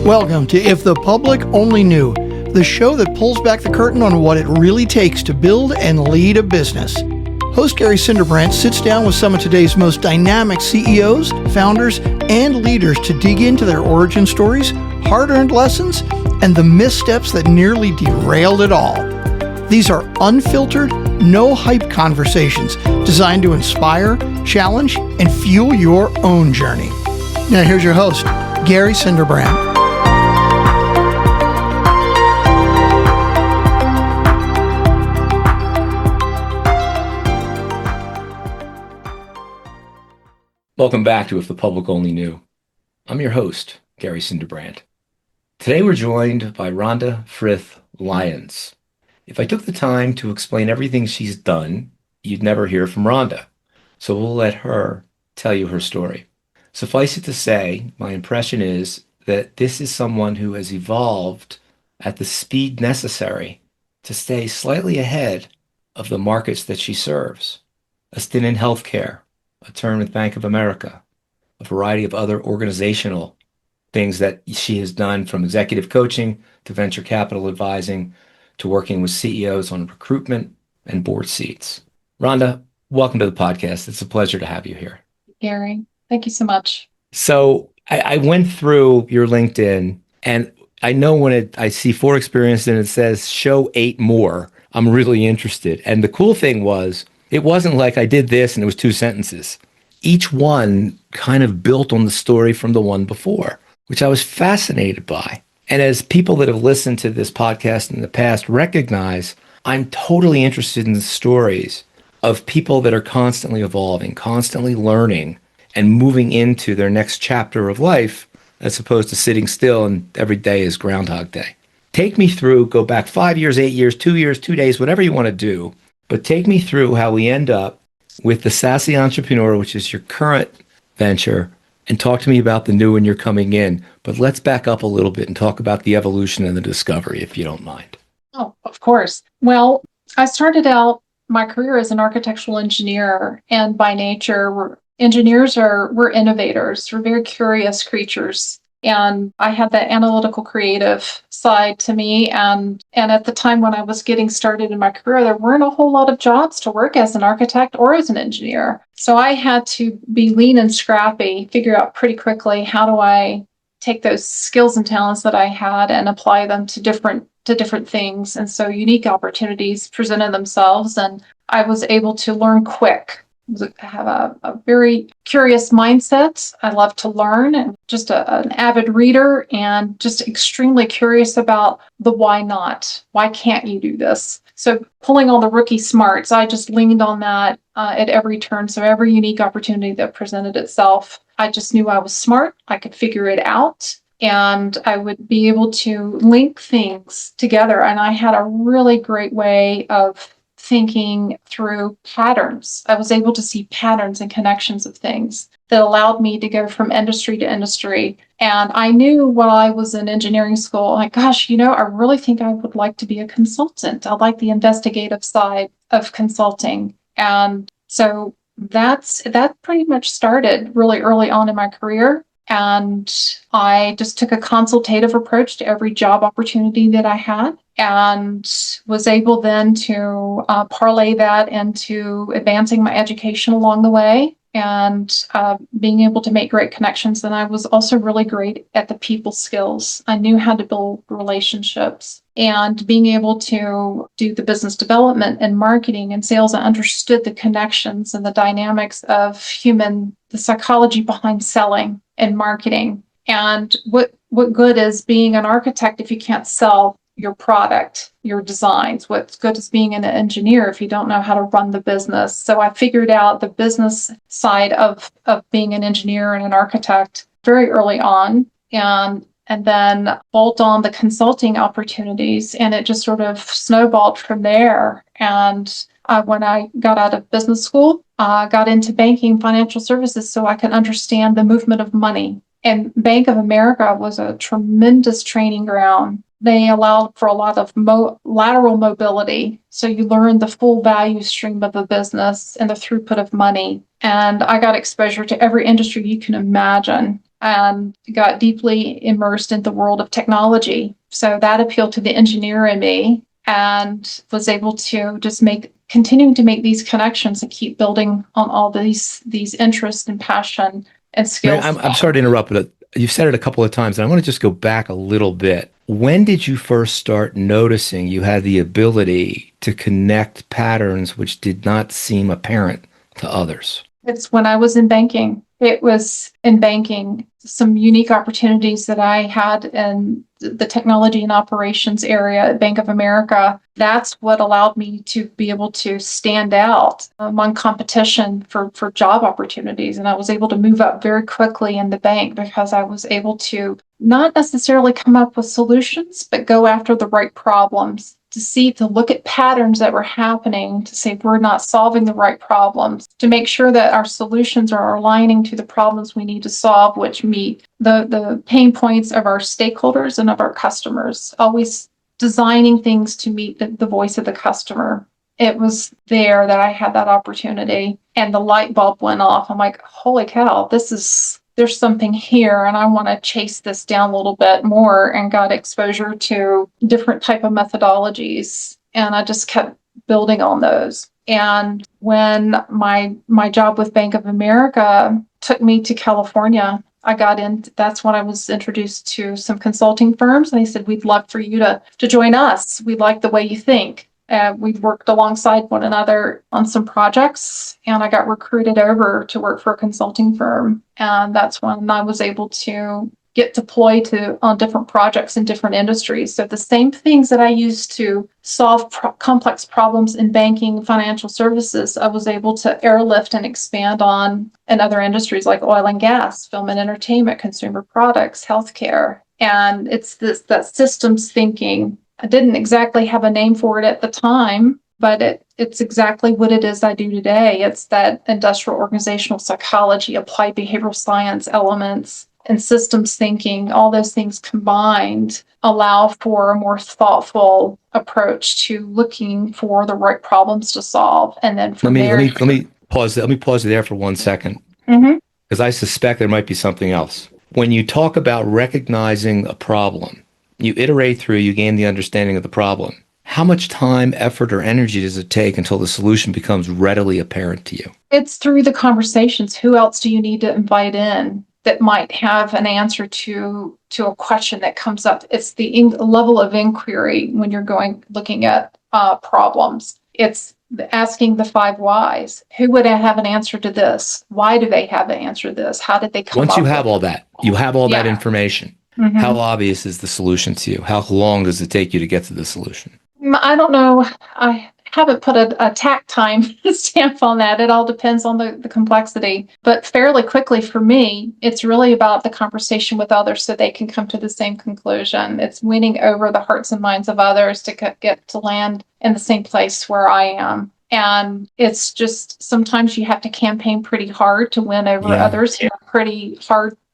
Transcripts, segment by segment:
Welcome to If the Public Only Knew, the show that pulls back the curtain on what it really takes to build and lead a business. Host Gary Cinderbrandt sits down with some of today's most dynamic CEOs, founders, and leaders to dig into their origin stories, hard-earned lessons, and the missteps that nearly derailed it all. These are unfiltered, no-hype conversations designed to inspire, challenge, and fuel your own journey. Now here's your host, Gary Cinderbrandt. Welcome back to If the Public Only Knew. I'm your host, Gary Cinderbrandt. Today we're joined by Rhonda Frith-Lyons. If I took the time to explain everything she's done, you'd never hear from Rhonda. So we'll let her tell you her story. Suffice it to say, my impression is that this is someone who has evolved at the speed necessary to stay slightly ahead of the markets that she serves. A stint in healthcare, a term with Bank of America, a variety of other organizational things that she has done, from executive coaching to venture capital advising to working with CEOs on recruitment and board seats. Rhonda, welcome to the podcast. It's a pleasure to have you here. Gary, thank you so much. So I went through your LinkedIn, and I know when I see 4 experience and it says show 8 more, I'm really interested. And the cool thing was, it wasn't like I did this and it was 2 sentences. Each one kind of built on the story from the one before, which I was fascinated by. And as people that have listened to this podcast in the past recognize, I'm totally interested in the stories of people that are constantly evolving, constantly learning, and moving into their next chapter of life, as opposed to sitting still and every day is Groundhog Day. Take me through, go back 5 years, 8 years, 2 years, 2 days, whatever you want to do. But take me through how we end up with the Sassy Entrepreneur, which is your current venture, and talk to me about the new one you're coming in. But let's back up a little bit and talk about the evolution and the discovery, if you don't mind. Oh, of course. Well, I started out my career as an architectural engineer, and by nature, we're innovators. We're very curious creatures. And I had that analytical creative side to me. And at the time when I was getting started in my career, there weren't a whole lot of jobs to work as an architect or as an engineer. So I had to be lean and scrappy, figure out pretty quickly, how do I take those skills and talents that I had and apply them to different things. And so unique opportunities presented themselves, and I was able to learn quick. I have a very curious mindset. I love to learn, and just an avid reader, and just extremely curious about the why not. Why can't you do this? So pulling all the rookie smarts, I just leaned on that at every turn. So every unique opportunity that presented itself, I just knew I was smart. I could figure it out, and I would be able to link things together. And I had a really great way of thinking through patterns. I was able to see patterns and connections of things that allowed me to go from industry to industry. And I knew while I was in engineering school, like, gosh, I really think I would like to be a consultant. I like the investigative side of consulting. And so that pretty much started really early on in my career. And I just took a consultative approach to every job opportunity that I had, and was able then to parlay that into advancing my education along the way, and being able to make great connections. And I was also really great at the people skills. I knew how to build relationships, and being able to do the business development and marketing and sales. I understood the connections and the dynamics of the psychology behind selling and marketing. And what good is being an architect if you can't sell your product, your designs? What's good is being an engineer if you don't know how to run the business? So I figured out the business side of being an engineer and an architect very early on, and then bolt on the consulting opportunities, and it just sort of snowballed from there. And when I got out of business school, got into banking, financial services, so I could understand the movement of money. And Bank of America was a tremendous training ground. They allowed for a lot of lateral mobility. So you learn the full value stream of a business and the throughput of money. And I got exposure to every industry you can imagine. and got deeply immersed in the world of technology. So that appealed to the engineer in me, and was able to just continuing to make these connections and keep building on all these interests and passion and skills. Mary, I'm sorry to interrupt, but you've said it a couple of times, and I want to just go back a little bit. When did you first start noticing you had the ability to connect patterns which did not seem apparent to others? It's when I was in banking. It was in banking, some unique opportunities that I had in the technology and operations area at Bank of America. That's what allowed me to be able to stand out among competition for job opportunities. And I was able to move up very quickly in the bank because I was able to not necessarily come up with solutions, but go after the right problems, to look at patterns that were happening, to say we're not solving the right problems, to make sure that our solutions are aligning to the problems we need to solve, which meet the pain points of our stakeholders and of our customers, always designing things to meet the voice of the customer. It was there that I had that opportunity, and the light bulb went off. I'm like, holy cow, there's something here, and I want to chase this down a little bit more, and got exposure to different type of methodologies. And I just kept building on those. And when my job with Bank of America took me to California, that's when I was introduced to some consulting firms. And they said, we'd love for you to join us. We like the way you think. We've worked alongside one another on some projects, and I got recruited over to work for a consulting firm. And that's when I was able to get deployed on different projects in different industries. So the same things that I used to solve complex problems in banking, financial services, I was able to airlift and expand on in other industries like oil and gas, film and entertainment, consumer products, healthcare. And it's that systems thinking. I didn't exactly have a name for it at the time, but it's exactly what it is I do today. It's that industrial organizational psychology, applied behavioral science elements, and systems thinking. All those things combined allow for a more thoughtful approach to looking for the right problems to solve. And then from there, let me pause. Let me pause there for 1 second, because I suspect there might be something else. When you talk about recognizing a problem, you iterate through, you gain the understanding of the problem. How much time, effort, or energy does it take until the solution becomes readily apparent to you? It's through the conversations. Who else do you need to invite in that might have an answer to a question that comes up? It's the level of inquiry when you're looking at problems. It's asking the 5 whys. Who would have an answer to this? Why do they have an answer to this? How did they come up? Once you have all that, that information. How obvious is the solution to you? How long does it take you to get to the solution? I don't know. I haven't put a tact time stamp on that. It all depends on the complexity. But fairly quickly for me, it's really about the conversation with others so they can come to the same conclusion. It's winning over the hearts and minds of others to get to land in the same place where I am. And it's just sometimes you have to campaign pretty hard to win over others who are pretty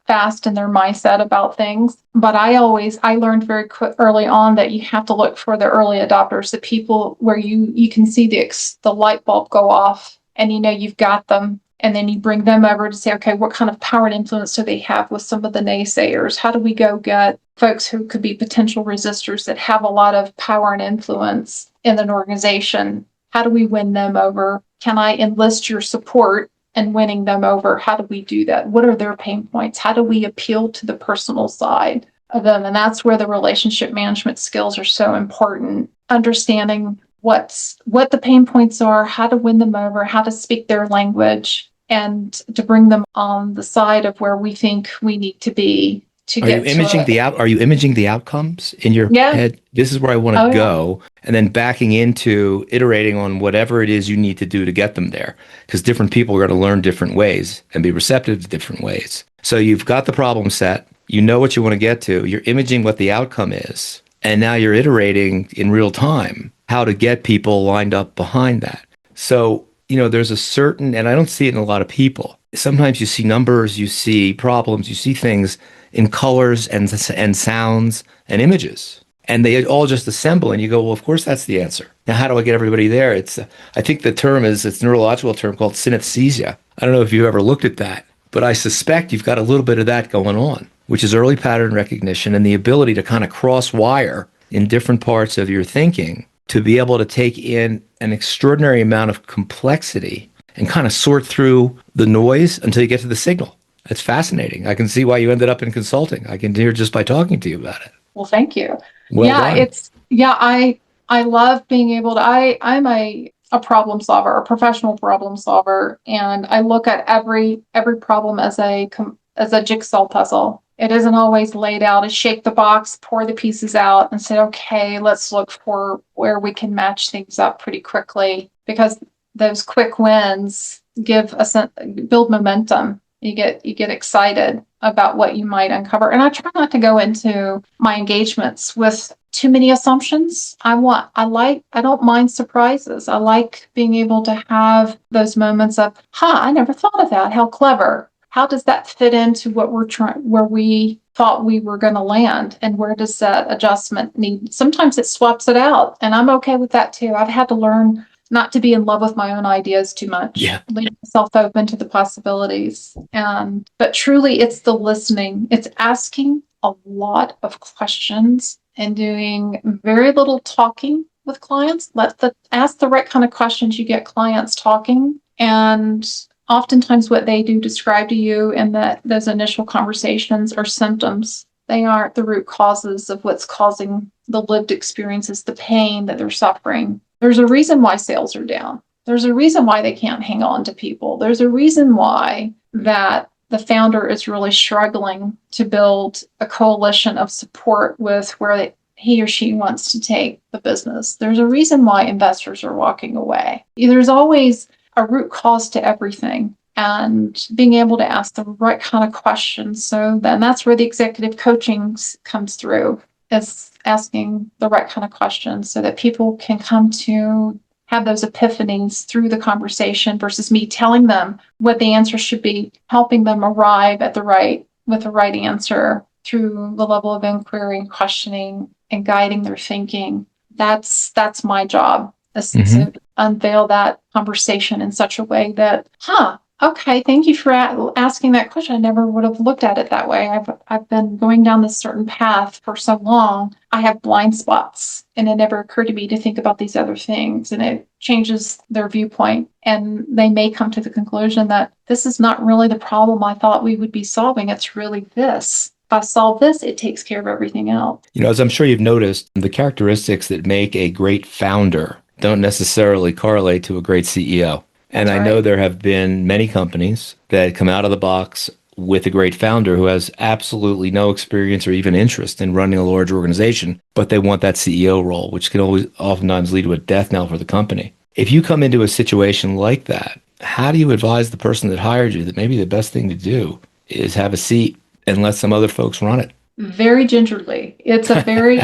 fast in their mindset about things. But I learned very early on that you have to look for the early adopters, the people where you can see the light bulb go off, and you've got them. And then you bring them over to say, okay, what kind of power and influence do they have with some of the naysayers? How do we go get folks who could be potential resistors that have a lot of power and influence in an organization? How do we win them over? Can I enlist your support and winning them over? How do we do that? What are their pain points? How do we appeal to the personal side of them? And that's where the relationship management skills are so important. Understanding what the pain points are, how to win them over, how to speak their language, and to bring them on the side of where we think we need to be. Are you imaging the outcomes in your head? This is where I want to go. And then backing into iterating on whatever it is you need to do to get them there. Because different people are going to learn different ways and be receptive to different ways. So you've got the problem set. You know what you want to get to. You're imaging what the outcome is. And now you're iterating in real time how to get people lined up behind that. So, there's a certain, and I don't see it in a lot of people. Sometimes you see numbers, you see problems, you see things in colors and sounds and images, and they all just assemble, and you go, well, of course that's the answer. Now, how do I get everybody there? I think the term it's a neurological term called synesthesia. I don't know if you've ever looked at that, But I suspect you've got a little bit of that going on, which is early pattern recognition and the ability to kind of cross wire in different parts of your thinking to be able to take in an extraordinary amount of complexity and kind of sort through the noise until you get to the signal. It's fascinating. I can see why you ended up in consulting. I can hear just by talking to you about it. Well, thank you. Well done. I love being able to, I'm a problem solver, a professional problem solver, and I look at every problem as a jigsaw puzzle. It isn't always laid out as shake the box, pour the pieces out, and say, okay, let's look for where we can match things up pretty quickly, because those quick wins build momentum. You get excited about what you might uncover. And I try not to go into my engagements with too many assumptions. I don't mind surprises. I like being able to have those moments of, I never thought of that. How clever. How does that fit into what where we thought we were going to land, and where does that adjustment need? Sometimes it swaps it out, and I'm okay with that too. I've had to learn not to be in love with my own ideas too much. Yeah. Leave myself open to the possibilities. But truly, it's the listening. It's asking a lot of questions and doing very little talking with clients. Ask the right kind of questions. You get clients talking, and oftentimes what they do describe to you in those initial conversations are symptoms. They aren't the root causes of what's causing the lived experiences, the pain that they're suffering. There's a reason why sales are down. There's a reason why they can't hang on to people. There's a reason why that the founder is really struggling to build a coalition of support with where he or she wants to take the business. There's a reason why investors are walking away. There's always a root cause to everything, and being able to ask the right kind of questions. So then that's where the executive coaching comes through, is asking the right kind of questions so that people can come to have those epiphanies through the conversation versus me telling them what the answer should be, helping them arrive at with the right answer through the level of inquiry and questioning and guiding their thinking. That's my job, is to unveil that conversation in such a way that, okay, thank you for asking that question. I never would have looked at it that way. I've been going down this certain path for so long. I have blind spots, and it never occurred to me to think about these other things. And it changes their viewpoint, and they may come to the conclusion that this is not really the problem I thought we would be solving. It's really this. If I solve this, it takes care of everything else. As I'm sure you've noticed, the characteristics that make a great founder don't necessarily correlate to a great CEO. And I know there have been many companies that come out of the box with a great founder who has absolutely no experience or even interest in running a large organization, but they want that CEO role, which can oftentimes lead to a death knell for the company. If you come into a situation like that, how do you advise the person that hired you that maybe the best thing to do is have a seat and let some other folks run it? Very gingerly. It's a very,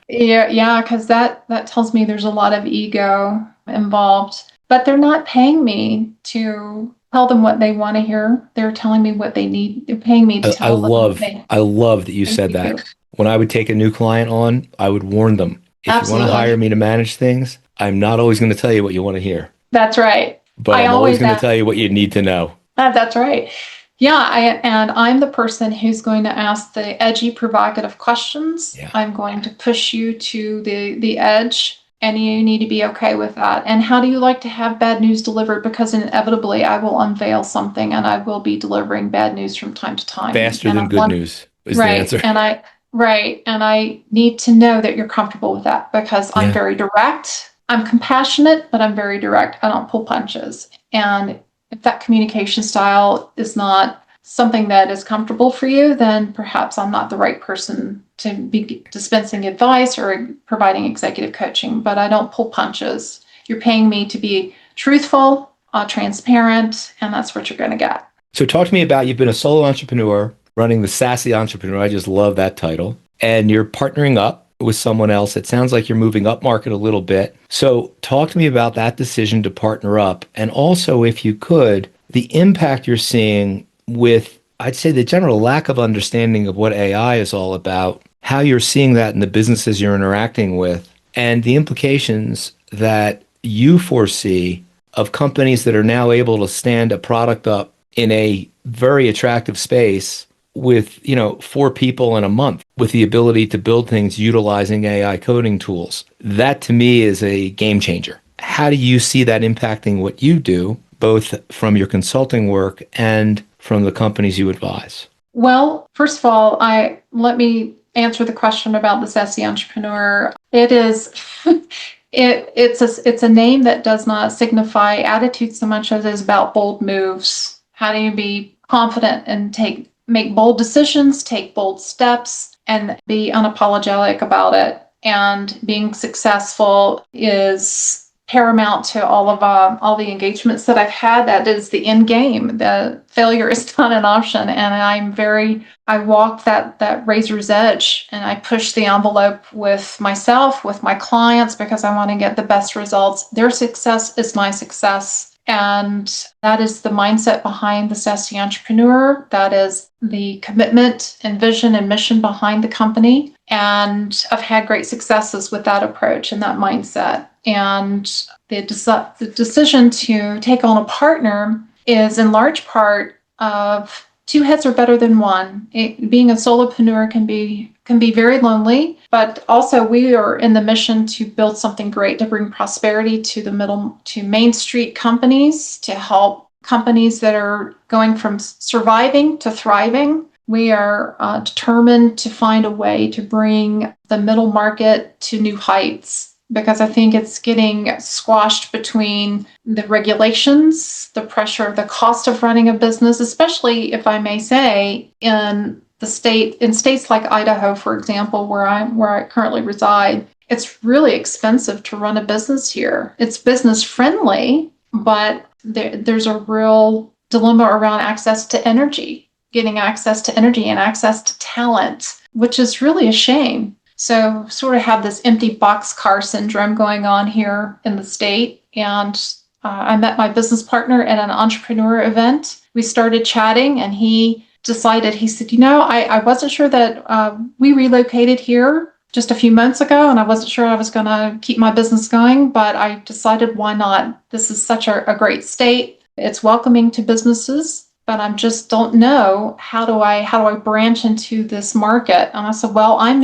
because that tells me there's a lot of ego involved. But they're not paying me to tell them what they want to hear. They're telling me what they need. They're paying me to tell them. I love that you said that. When I would take a new client on, I would warn them. If you want to hire me to manage things, I'm not always going to tell you what you want to hear. That's right. But I'm always going to tell you what you need to know. That's right. Yeah, and I'm the person who's going to ask the edgy, provocative questions. Yeah. I'm going to push you to the edge. And you need to be okay with that. And how do you like to have bad news delivered? Because inevitably I will unveil something, and I will be delivering bad news from time to time. Faster than good news is the answer. And I need to know that you're comfortable with that, because I'm very direct. I'm compassionate, but I'm very direct. I don't pull punches. And if that communication style is not something that is comfortable for you, then perhaps I'm not the right person to be dispensing advice or providing executive coaching. But I don't pull punches. You're paying me to be truthful, transparent, and that's what you're going to get. So talk to me about, you've been a solo entrepreneur running the Sassy Entrepreneur. I just love that title. And you're partnering up with someone else. It sounds like you're moving up market a little bit. So talk to me about that decision to partner up. And also, if you could, the impact you're seeing with, I'd say, the general lack of understanding of what AI is all about, how you're seeing that in the businesses you're interacting with, and the implications that you foresee of companies that are now able to stand a product up in a very attractive space with, 4 people in a month with the ability to build things utilizing AI coding tools. That to me is a game changer. How do you see that impacting what you do, both from your consulting work and from the companies you advise? Well, first of all, let me answer the question about the Sassy entrepreneur. It is it's a name that does not signify attitude so much as it is about bold moves. How do you be confident and make bold decisions, take bold steps, and be unapologetic about it? And being successful is paramount to all the engagements that I've had. That is the end game. The failure is not an option, and I walk that razor's edge, and I push the envelope with myself, with my clients, because I want to get the best results. Their success is my success. And that is the mindset behind the Sassy Entrepreneur. That is the commitment and vision and mission behind the company. And I've had great successes with that approach and that mindset. And the decision to take on a partner is in large part of two heads are better than one. Being a solopreneur can be very lonely, but also we are in the mission to build something great, to bring prosperity to Main Street companies, to help companies that are going from surviving to thriving. We are determined to find a way to bring the middle market to new heights, because I think it's getting squashed between the regulations, the pressure, the cost of running a business, especially, if I may say, in states like Idaho, for example, where I currently reside. It's really expensive to run a business here. It's business friendly, but there's a real dilemma around access to energy, getting access to energy and access to talent, which is really a shame. So sort of have this empty boxcar syndrome going on here in the state. And I met my business partner at an entrepreneur event. We started chatting, and he said, I wasn't sure that we relocated here just a few months ago, and I wasn't sure I was going to keep my business going, but I decided, why not? This is such a great state. It's welcoming to businesses, but I just don't know how do I branch into this market. And I said, well, I'm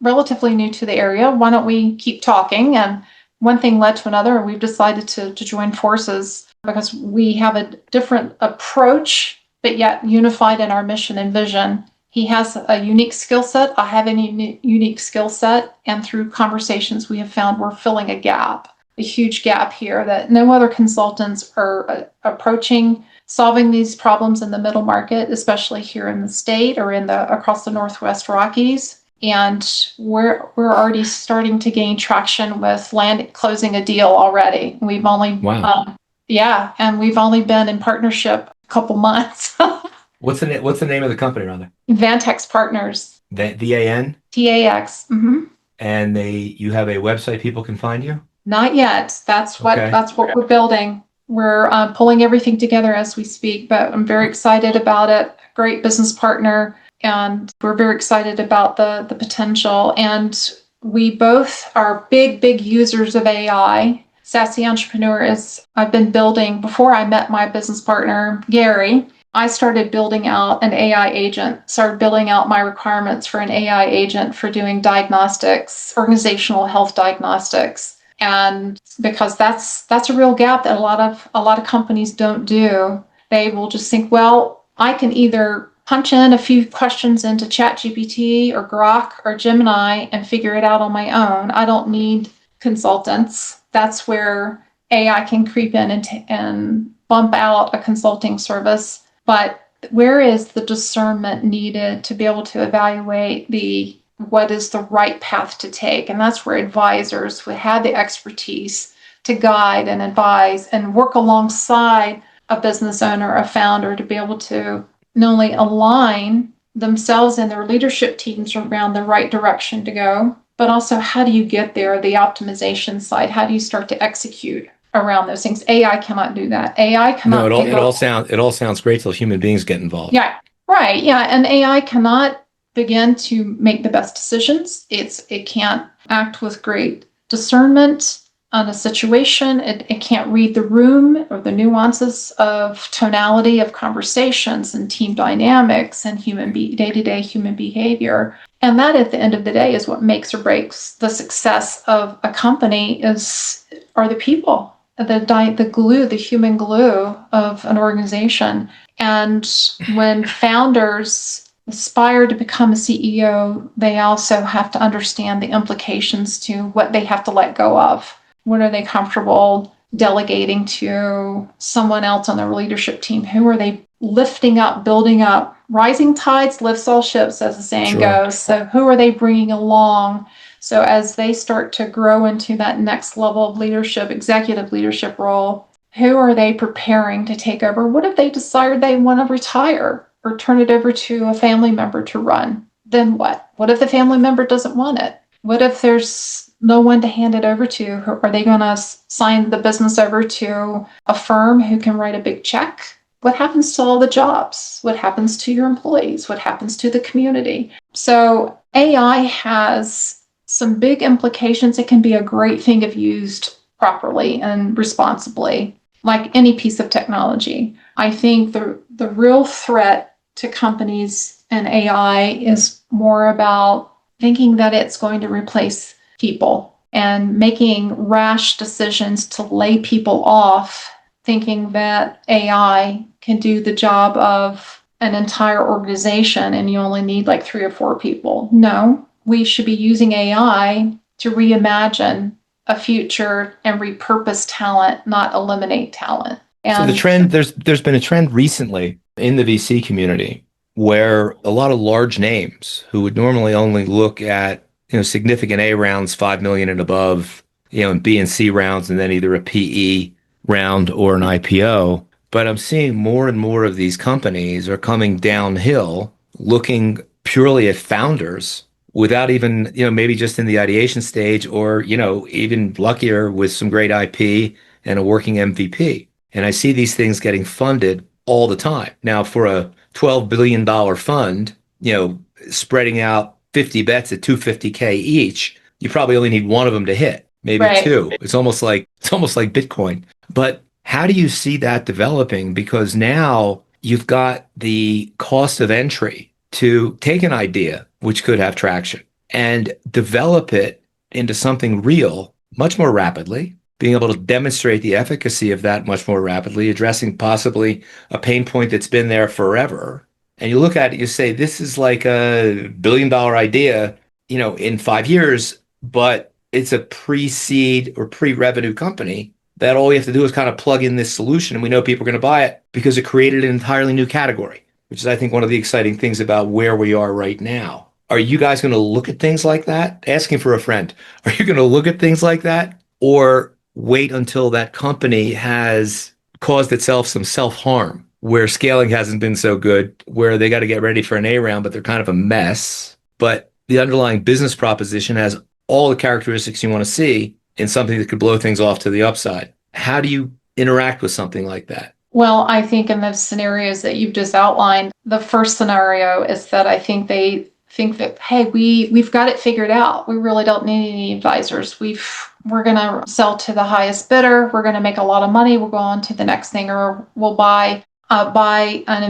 relatively new to the area. Why don't we keep talking? And one thing led to another, and we've decided to join forces because we have a different approach, but yet unified in our mission and vision. He has a unique skill set. I have a unique skill set. And through conversations, we have found we're filling a huge gap here that no other consultants are approaching, solving these problems in the middle market, especially here in the state or across the Northwest Rockies. And we're already starting to gain traction with closing a deal already. We've only, wow. And we've only been in partnership a couple months. What's the name of the company, Rhonda? Vantyx Partners. VAN? TAX. Mm-hmm. And you have a website people can find you? Not yet. That's what we're building. We're pulling everything together as we speak, but I'm very excited about it. Great business partner, and we're very excited about the potential. And we both are big users of AI. Sassy Entrepreneur I've been building, before I met my business partner, Gary, I started building out an AI agent, started building out my requirements for an AI agent for doing diagnostics, organizational health diagnostics. And because that's a real gap that a lot of companies don't do. They will just think, well, I can either punch in a few questions into ChatGPT or Grok or Gemini and figure it out on my own. I don't need consultants. That's where AI can creep in and bump out a consulting service. But where is the discernment needed to be able to evaluate what is the right path to take? And that's where advisors would have the expertise to guide and advise and work alongside a business owner, a founder, to be able to not only align themselves and their leadership teams around the right direction to go, but also how do you get there, the optimization side? How do you start to execute around those things? AI cannot do that. AI cannot. No, it all sounds great till human beings get involved. Yeah, right. Yeah, and AI cannot begin to make the best decisions. It can't act with great discernment on a situation. It can't read the room or the nuances of tonality of conversations and team dynamics and day-to-day human behavior. And that, at the end of the day, is what makes or breaks the success of a company are the people, the glue, the human glue of an organization. And when founders aspire to become a CEO, they also have to understand the implications to what they have to let go of. What are they comfortable delegating to someone else on their leadership team? Who are they lifting up, building up? Rising tides lifts all ships, as the saying goes. So who are they bringing along? So as they start to grow into that next level of leadership, executive leadership role, who are they preparing to take over? What if they decide they want to retire or turn it over to a family member to run? Then what? What if the family member doesn't want it? What if there's no one to hand it over to? Are they going to sign the business over to a firm who can write a big check? What happens to all the jobs? What happens to your employees? What happens to the community? So AI has some big implications. It can be a great thing if used properly and responsibly, like any piece of technology. I think the real threat to companies and AI is more about thinking that it's going to replace people and making rash decisions to lay people off, thinking that AI can do the job of an entire organization and you only need like 3 or 4 people. No, we should be using AI to reimagine a future and repurpose talent, not eliminate talent. And so the trend, there's been a trend recently in the VC community where a lot of large names who would normally only look at significant A rounds, 5 million and above, and B and C rounds, and then either a PE round or an IPO. But I'm seeing more and more of these companies are coming downhill, looking purely at founders without even, maybe just in the ideation stage or, even luckier with some great IP and a working MVP. And I see these things getting funded all the time. Now, for a $12 billion fund, spreading out 50 bets at $250K each, you probably only need one of them to hit, maybe right. 2. It's almost like Bitcoin. But how do you see that developing? Because now you've got the cost of entry to take an idea, which could have traction, and develop it into something real much more rapidly, being able to demonstrate the efficacy of that much more rapidly, addressing possibly a pain point that's been there forever. And you look at it, you say, this is like a $1 billion idea, in 5 years, but it's a pre-seed or pre-revenue company that all you have to do is kind of plug in this solution. And we know people are going to buy it because it created an entirely new category, which is, I think, one of the exciting things about where we are right now. Are you guys going to look at things like that? Asking for a friend. Are you going to look at things like that, or wait until that company has caused itself some self-harm, where scaling hasn't been so good, where they got to get ready for an A round, but they're kind of a mess, but the underlying business proposition has all the characteristics you want to see in something that could blow things off to the upside? How do you interact with something like that? Well, I think in those scenarios that you've just outlined, the first scenario is that I think they think that, hey, we've got it figured out. We really don't need any advisors. We're going to sell to the highest bidder. We're going to make a lot of money. We'll go on to the next thing, or we'll buy an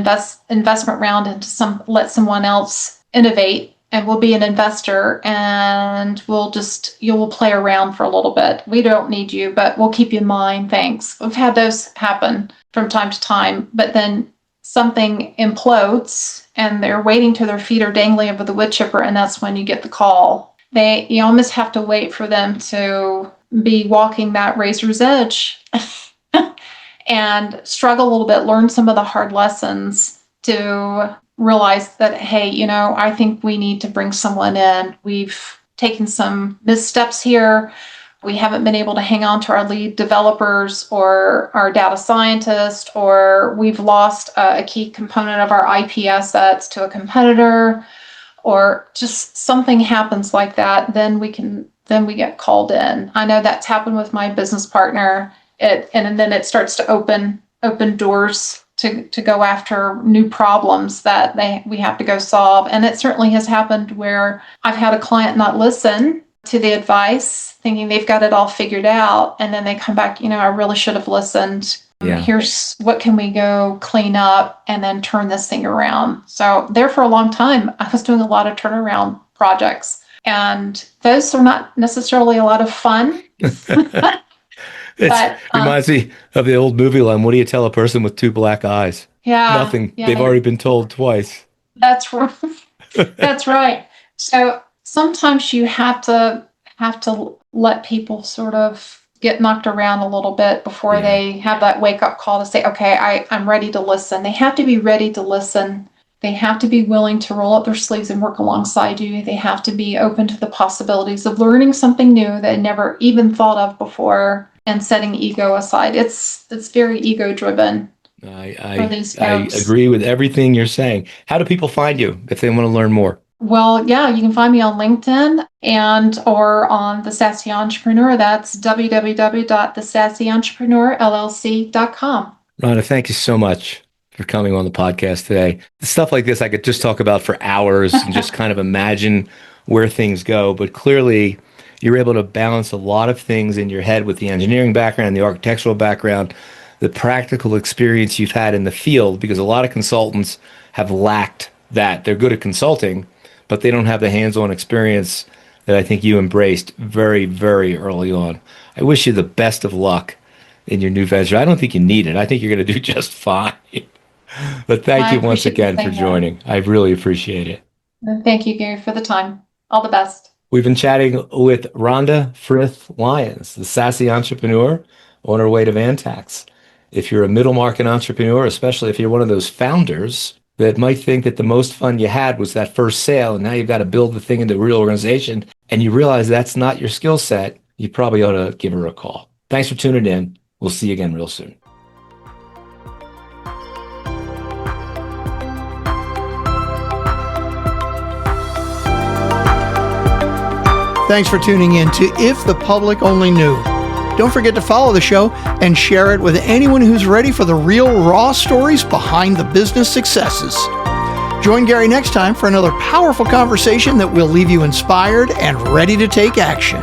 investment round into let someone else innovate, and we'll be an investor, and you'll play around for a little bit. We don't need you, but we'll keep you in mind. Thanks. We've had those happen from time to time, but then something implodes and they're waiting till their feet are dangling over the wood chipper, and that's when you get the call. You almost have to wait for them to be walking that razor's edge and struggle a little bit, learn some of the hard lessons to realize that, hey, I think we need to bring someone in. We've taken some missteps here. We haven't been able to hang on to our lead developers or our data scientist, or we've lost a key component of our IP assets to a competitor, or just something happens like that. Then we get called in. I know that's happened with my business partner. And then it starts to open doors to go after new problems that we have to go solve. And it certainly has happened where I've had a client not listen to the advice, thinking they've got it all figured out. And then they come back, I really should have listened. Yeah. Here's what can we go clean up and then turn this thing around. So there for a long time, I was doing a lot of turnaround projects. And those are not necessarily a lot of fun. It reminds me of the old movie line, what do you tell a person with two black eyes? Yeah. Nothing. Yeah, They've already been told twice. That's right. That's right. So sometimes you have to let people sort of get knocked around a little bit before they have that wake up call to say, okay, I'm ready to listen. They have to be ready to listen. They have to be willing to roll up their sleeves and work alongside you. They have to be open to the possibilities of learning something new they never even thought of before, and setting ego aside. It's very ego driven. I agree with everything you're saying. How do people find you if they want to learn more? Well, yeah, you can find me on LinkedIn or on The Sassy Entrepreneur. That's www.thesassyentrepreneurllc.com. Rhonda, thank you so much for coming on the podcast today. Stuff like this I could just talk about for hours and just kind of imagine where things go. But clearly, you're able to balance a lot of things in your head with the engineering background, the architectural background, the practical experience you've had in the field, because a lot of consultants have lacked that. They're good at consulting, but they don't have the hands-on experience that I think you embraced very, very early on. I wish you the best of luck in your new venture. I don't think you need it. I think you're going to do just fine. But thank you once again for joining. I really appreciate it. Thank you, Gary, for the time. All the best. We've been chatting with Rhonda Frith-Lyons, the sassy entrepreneur on her way to Vantyx. If you're a middle market entrepreneur, especially if you're one of those founders that might think that the most fun you had was that first sale, and now you've got to build the thing into a real organization, and you realize that's not your skill set, you probably ought to give her a call. Thanks for tuning in. We'll see you again real soon. Thanks for tuning in to If the Public Only Knew. Don't forget to follow the show and share it with anyone who's ready for the real raw stories behind the business successes. Join Gary next time for another powerful conversation that will leave you inspired and ready to take action.